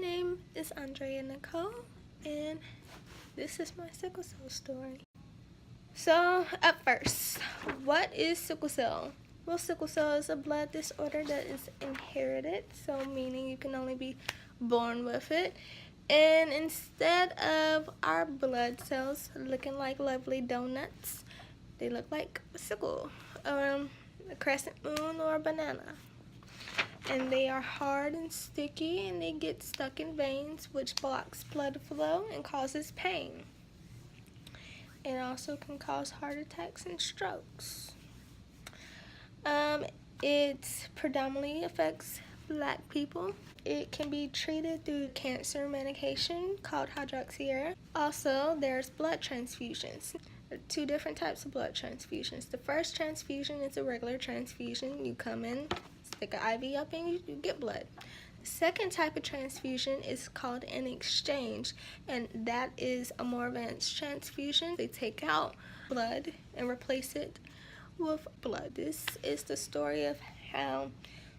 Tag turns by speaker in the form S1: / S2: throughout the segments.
S1: name is Andrea Nicole, and this is my sickle cell story. So, up first, what is sickle cell? Well, sickle cell is a blood disorder that is inherited, so meaning you can only be born with it. And instead of our blood cells looking like lovely donuts, they look like a sickle, a crescent moon, or a banana. And they are hard and sticky, and they get stuck in veins, which blocks blood flow and causes pain. It also can cause heart attacks and strokes. It predominantly affects Black people. It can be treated through cancer medication called hydroxyurea. Also, there's blood transfusions. There are two different types of blood transfusions. The first transfusion is a regular transfusion. You come in, stick an IV up, and you get blood. The second type of transfusion is called an exchange, and that is a more advanced transfusion. They take out blood and replace it with blood. This is the story of how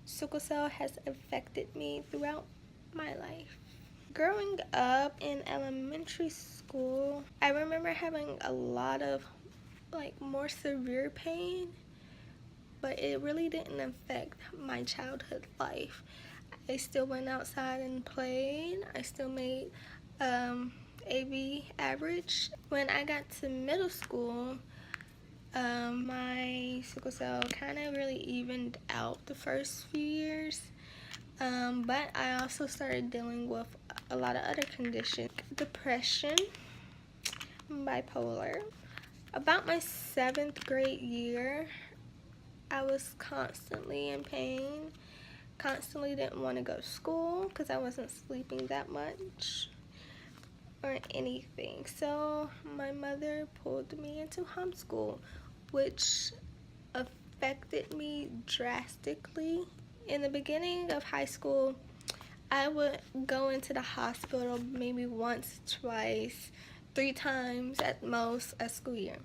S1: sickle cell has affected me throughout my life. Growing up in elementary school, I remember having a lot of more severe pain, but it really didn't affect my childhood life. I still went outside and played. I still made AV average. When I got to middle school, my sickle cell kind of really evened out the first few years, but I also started dealing with a lot of other conditions: depression, bipolar. About my 7th grade year, I was constantly in pain, constantly didn't want to go to school because I wasn't sleeping that much or anything. So my mother pulled me into homeschool, which affected me drastically. In the beginning of high school, I would go into the hospital maybe once, twice, 3 times at most a school year.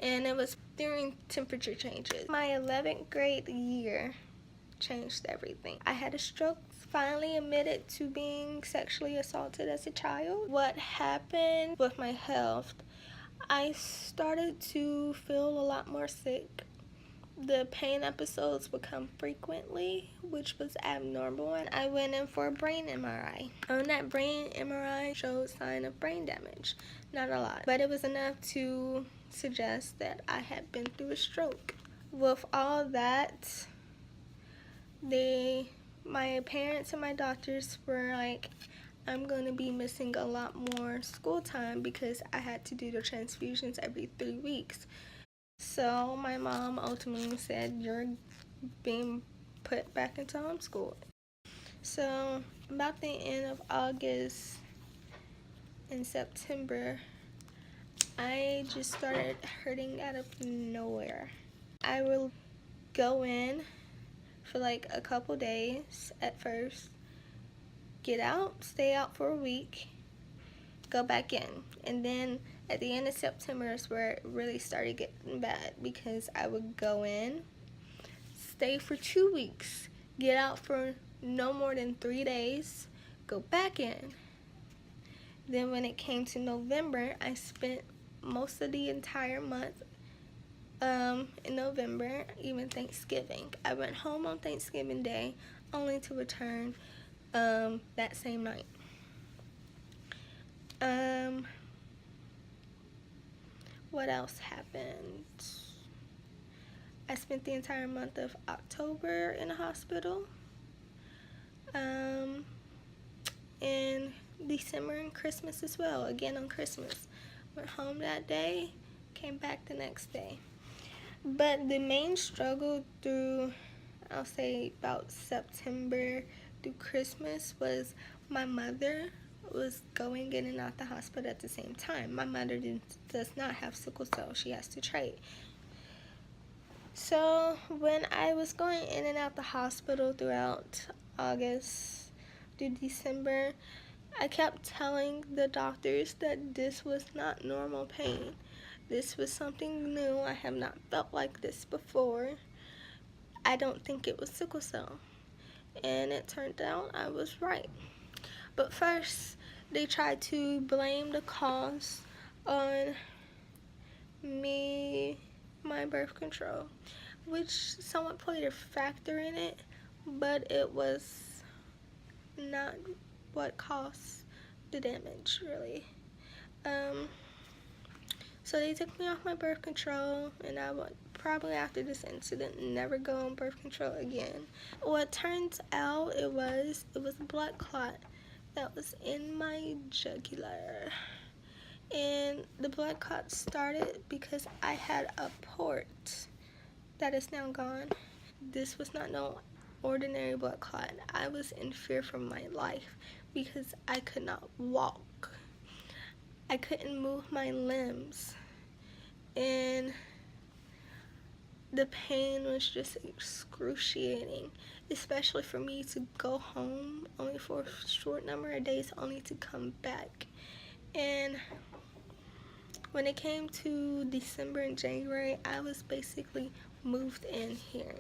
S1: And it was during temperature changes. My 11th grade year changed everything. I had a stroke, finally admitted to being sexually assaulted as a child. What happened with my health? I started to feel a lot more sick. The pain episodes would come frequently, which was abnormal, and I went in for a brain MRI. On that brain MRI showed sign of brain damage. Not a lot, but it was enough to suggest that I had been through a stroke. With all that, my parents and my doctors were like, I'm going to be missing a lot more school time because I had to do the transfusions every 3 weeks. So my mom ultimately said, you're being put back into homeschool. So about the end of August and September, I just started hurting out of nowhere. I will go in for like a couple days at first, get out, stay out for a week, go back in. And then at the end of September is where it really started getting bad, because I would go in, stay for 2 weeks, get out for no more than 3 days, go back in. Then when it came to November, I spent most of the entire month in November, even Thanksgiving. I went home on Thanksgiving Day, only to return that same night. What else happened? I spent the entire month of October in the hospital. In December and Christmas as well, again on Christmas. Went home that day, came back the next day. But the main struggle through, I'll say about September through Christmas, was my mother was going in and out the hospital at the same time. My mother does not have sickle cell, she has to trade. So when I was going in and out the hospital throughout August through December, I kept telling the doctors that this was not normal pain. This was something new. I have not felt like this before. I don't think it was sickle cell. And it turned out I was right. But first, they tried to blame the cause on me, my birth control, which somewhat played a factor in it, but it was not what caused the damage, really. Um, so they took me off my birth control, and I would probably after this incident never go on birth control again. What turns out it was a blood clot that was in my jugular. And the blood clot started because I had a port that is now gone. This was not no ordinary blood clot. I was in fear for my life because I could not walk. I couldn't move my limbs. And the pain was just excruciating, especially for me to go home only for a short number of days, only to come back. And when it came to December and January, I was basically moved in here.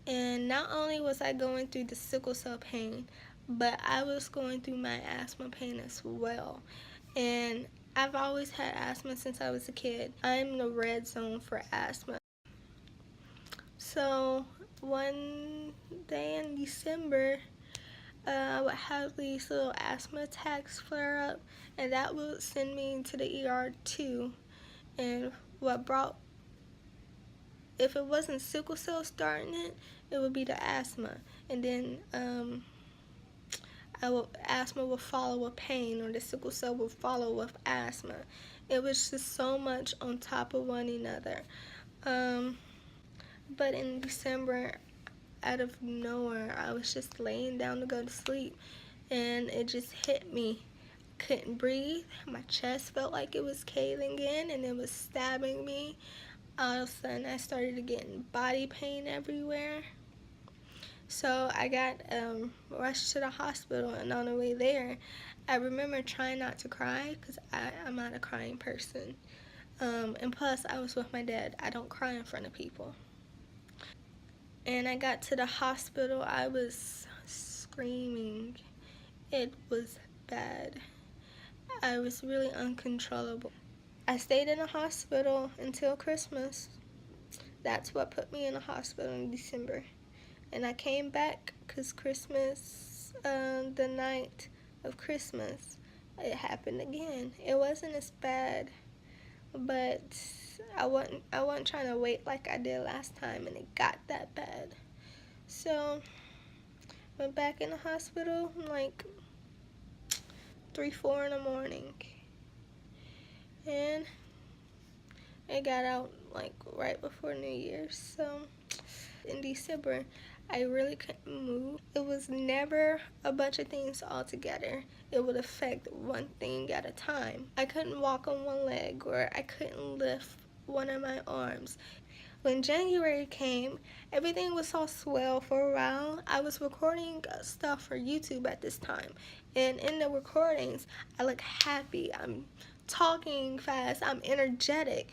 S1: And not only was I going through the sickle cell pain, but I was going through my asthma pain as well. And I've always had asthma since I was a kid. I'm in the red zone for asthma. So one day in December, I would have these little asthma attacks flare up, and that would send me to the ER too. And what brought, if it wasn't sickle cell starting it, it would be the asthma. And then asthma would follow with pain, or the sickle cell would follow with asthma. It was just so much on top of one another. But in December, out of nowhere, I was just laying down to go to sleep, and it just hit me. Couldn't breathe. My chest felt like it was caving in, and it was stabbing me. All of a sudden, I started getting body pain everywhere. So I got rushed to the hospital, and on the way there, I remember trying not to cry because I'm not a crying person. And plus, I was with my dad. I don't cry in front of people. And I got to the hospital, I was screaming. It was bad. I was really uncontrollable. I stayed in the hospital until Christmas. That's what put me in the hospital in December. And I came back because Christmas, the night of Christmas, it happened again. It wasn't as bad, but I wasn't trying to wait like I did last time, and it got that bad. So went back in the hospital like 3, 4 in the morning, and I got out like right before New Year's. So in December, I really couldn't move. It was never a bunch of things all together. It would affect one thing at a time. I couldn't walk on one leg, or I couldn't lift one of my arms. When January came, everything was all swell for a while. I was recording stuff for YouTube at this time. And in the recordings, I look happy. I'm talking fast. I'm energetic.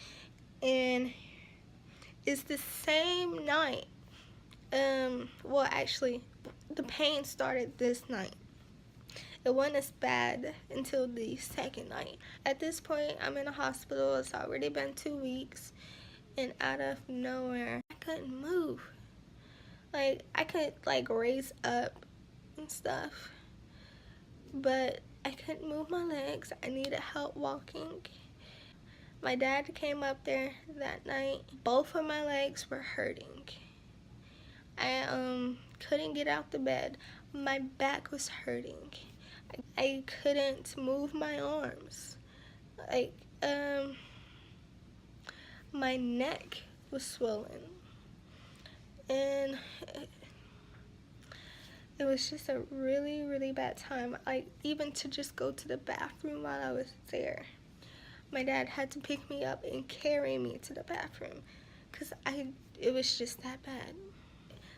S1: And it's the same night. Well, actually, the pain started this night. It wasn't as bad until the second night. At this point, I'm in a hospital. It's already been 2 weeks. And out of nowhere, I couldn't move. Like, I could like raise up and stuff, but I couldn't move my legs. I needed help walking. My dad came up there that night. Both of my legs were hurting. I couldn't get out the bed. My back was hurting. I couldn't move my arms. Like, my neck was swollen. And it was just a really, really bad time. Like, even to just go to the bathroom while I was there. My dad had to pick me up and carry me to the bathroom because it was just that bad.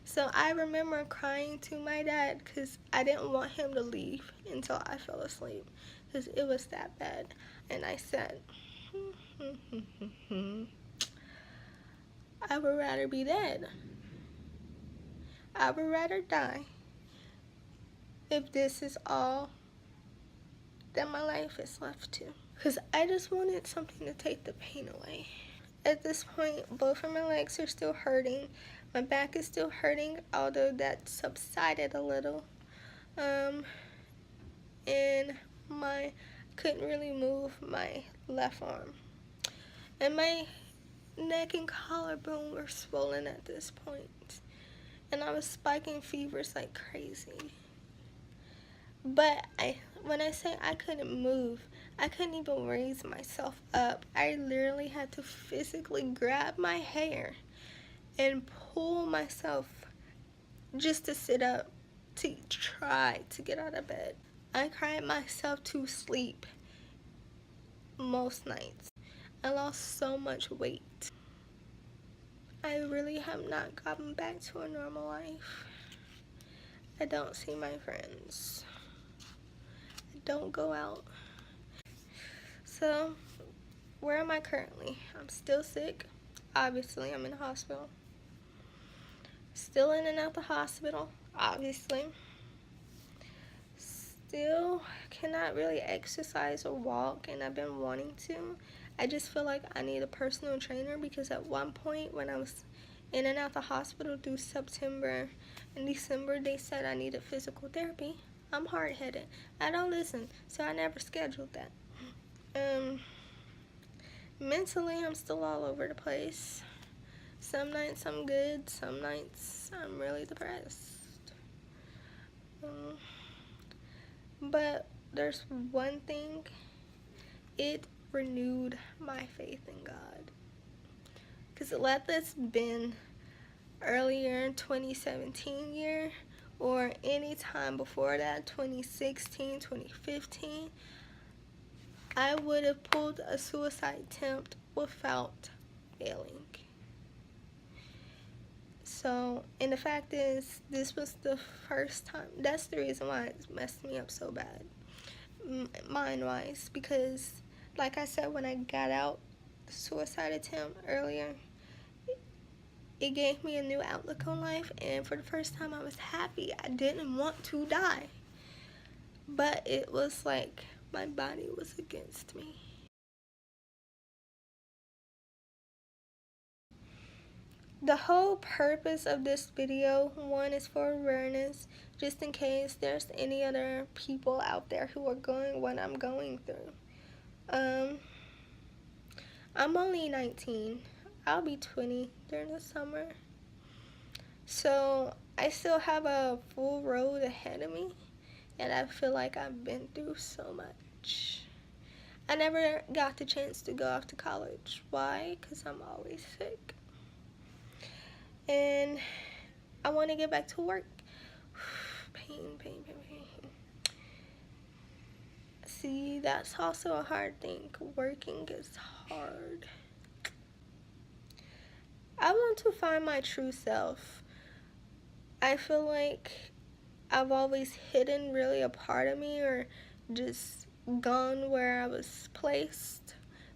S1: So I remember crying to my dad because I didn't want him to leave until I fell asleep because it was that bad. And I said, I would rather be dead. I would rather die if this is all that my life is left to. Because I just wanted something to take the pain away. At this point, both of my legs are still hurting. My back is still hurting, although that subsided a little. And my couldn't really move my left arm. And my neck and collarbone were swollen at this point. And I was spiking fevers like crazy. But when I say I couldn't move, I couldn't even raise myself up. I literally had to physically grab my hair and pull myself just to sit up, to try to get out of bed. I cried myself to sleep most nights. I lost so much weight. I really have not gotten back to a normal life. I don't see my friends. I don't go out. So, where am I currently? I'm still sick. Obviously, I'm in the hospital. Still in and out the hospital, obviously. Still cannot really exercise or walk, and I've been wanting to. I just feel like I need a personal trainer, because at one point when I was in and out the hospital through September and December, they said I needed physical therapy. I'm hard-headed. I don't listen, so I never scheduled that. Mentally, I'm still all over the place. Some nights I'm good, some nights I'm really depressed. But there's one thing, it renewed my faith in God. Because let this been earlier in 2017 year, or any time before that, 2016, 2015, I would have pulled a suicide attempt without failing. So, and the fact is, this was the first time. That's the reason why it messed me up so bad, mind-wise, because like I said, when I got out the suicide attempt earlier, it gave me a new outlook on life, and for the first time I was happy. I didn't want to die, but it was like my body was against me. The whole purpose of this video, one, is for awareness, just in case there's any other people out there who are going what I'm going through. I'm only 19. I'll be 20 during the summer. So I still have a full road ahead of me, and I feel like I've been through so much. I never got the chance to go off to college. Why? Because I'm always sick. And I want to get back to work. Pain. See, that's also a hard thing. Working is hard. I want to find my true self. I feel like I've always hidden really a part of me, or just gone where I was placed,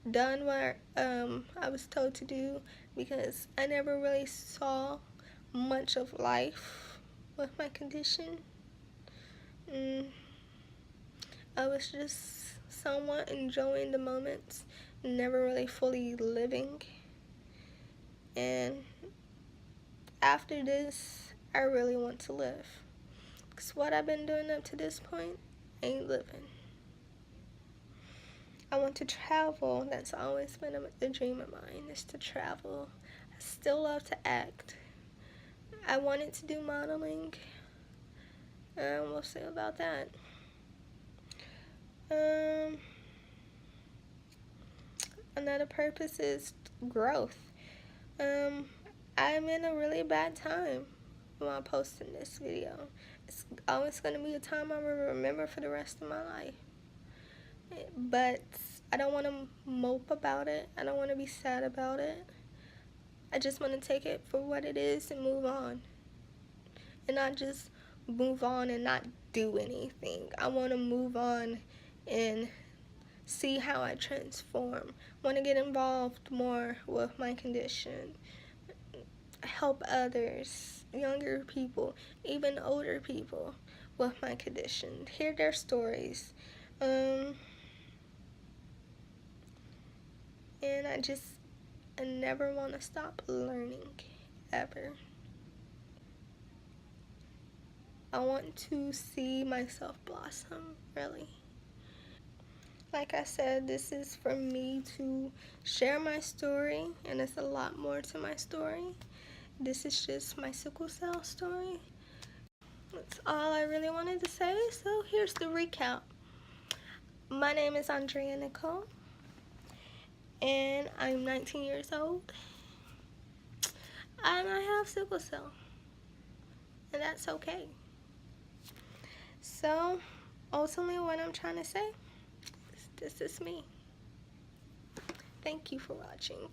S1: done what I was told to do, because I never really saw much of life with my condition. I was just somewhat enjoying the moments, never really fully living. And after this, I really want to live. Because what I've been doing up to this point ain't living. I want to travel. That's always been a dream of mine, is to travel. I still love to act. I wanted to do modeling. And we'll see about that. Another purpose is growth. I'm in a really bad time while posting this video. It's always going to be a time I will remember for the rest of my life. But I don't want to mope about it. I don't want to be sad about it. I just want to take it for what it is and move on. And not just move on and not do anything. I want to move on and see how I transform. Want to get involved more with my condition. Help others, younger people, even older people with my condition. Hear their stories. Um, and I never want to stop learning, ever. I want to see myself blossom, really. Like I said, this is for me to share my story, and it's a lot more to my story. This is just my sickle cell story. That's all I really wanted to say, so here's the recap. My name is Andrea Nicole, and I'm 19 years old, and I have sickle cell, and that's okay. So, ultimately, what I'm trying to say is this is me. Thank you for watching.